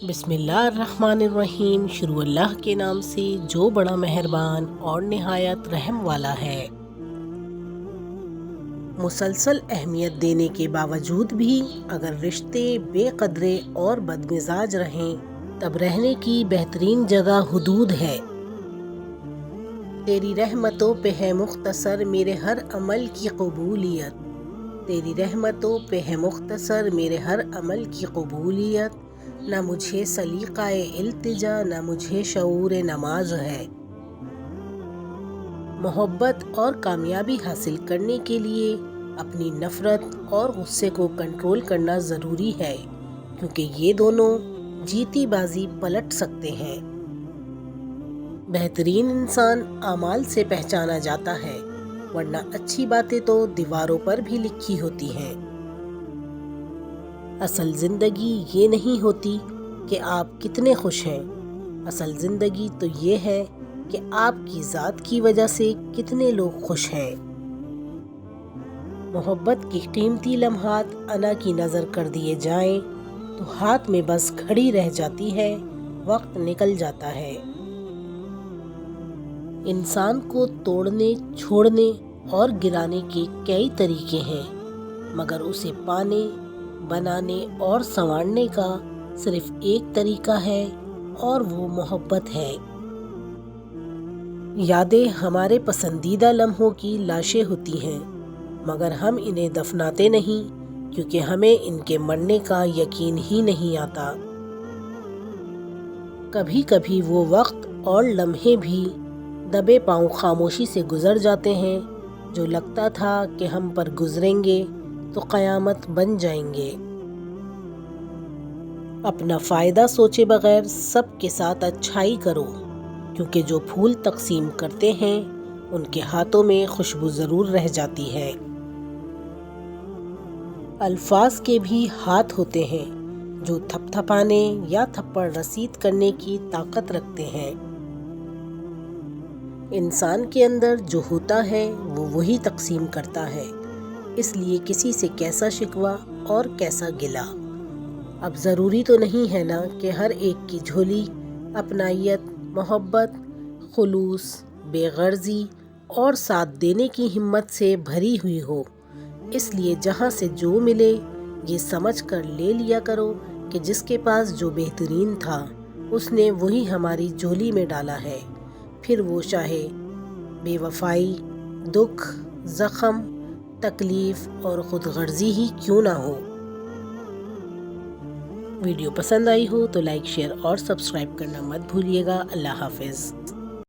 بسم اللہ الرحمن الرحیم۔ شروع اللہ کے نام سے جو بڑا مہربان اور نہایت رحم والا ہے۔ مسلسل اہمیت دینے کے باوجود بھی اگر رشتے بے قدرے اور بدمزاج رہیں تب رہنے کی بہترین جگہ حدود ہے۔ تیری رحمتوں پہ ہے مختصر میرے ہر عمل کی قبولیت، تیری رحمتوں پہ ہے مختصر میرے ہر عمل کی قبولیت، نہ مجھے سلیقہ التجا نہ مجھے شعور نماز ہے۔ محبت اور کامیابی حاصل کرنے کے لیے اپنی نفرت اور غصے کو کنٹرول کرنا ضروری ہے، کیونکہ یہ دونوں جیتی بازی پلٹ سکتے ہیں۔ بہترین انسان اعمال سے پہچانا جاتا ہے، ورنہ اچھی باتیں تو دیواروں پر بھی لکھی ہوتی ہیں۔ اصل زندگی یہ نہیں ہوتی کہ آپ کتنے خوش ہیں، اصل زندگی تو یہ ہے کہ آپ کی ذات کی وجہ سے کتنے لوگ خوش ہیں۔ محبت کی قیمتی لمحات انا کی نظر کر دیے جائیں تو ہاتھ میں بس گھڑی رہ جاتی ہے، وقت نکل جاتا ہے۔ انسان کو توڑنے، چھوڑنے اور گرانے کے کئی طریقے ہیں، مگر اسے پانے، بنانے اور سنوارنے کا صرف ایک طریقہ ہے اور وہ محبت ہے۔ یادیں ہمارے پسندیدہ لمحوں کی لاشیں ہوتی ہیں، مگر ہم انہیں دفناتے نہیں کیونکہ ہمیں ان کے مرنے کا یقین ہی نہیں آتا۔ کبھی کبھی وہ وقت اور لمحے بھی دبے پاؤں خاموشی سے گزر جاتے ہیں، جو لگتا تھا کہ ہم پر گزریں گے تو قیامت بن جائیں گے۔ اپنا فائدہ سوچے بغیر سب کے ساتھ اچھائی کرو، کیونکہ جو پھول تقسیم کرتے ہیں ان کے ہاتھوں میں خوشبو ضرور رہ جاتی ہے۔ الفاظ کے بھی ہاتھ ہوتے ہیں جو تھپ تھپانے یا تھپڑ رسید کرنے کی طاقت رکھتے ہیں۔ انسان کے اندر جو ہوتا ہے وہ وہی تقسیم کرتا ہے، اس لیے کسی سے کیسا شکوہ اور کیسا گلہ۔ اب ضروری تو نہیں ہے نا کہ ہر ایک کی جھولی اپنائیت، محبت، خلوص، بے غرضی اور ساتھ دینے کی ہمت سے بھری ہوئی ہو۔ اس لیے جہاں سے جو ملے یہ سمجھ کر لے لیا کرو کہ جس کے پاس جو بہترین تھا اس نے وہی ہماری جھولی میں ڈالا ہے، پھر وہ چاہے بے وفائی، دکھ، زخم، تکلیف اور خود غرضی ہی کیوں نہ ہو۔ ویڈیو پسند آئی ہو تو لائک، شیئر اور سبسکرائب کرنا مت بھولیے گا۔ اللہ حافظ۔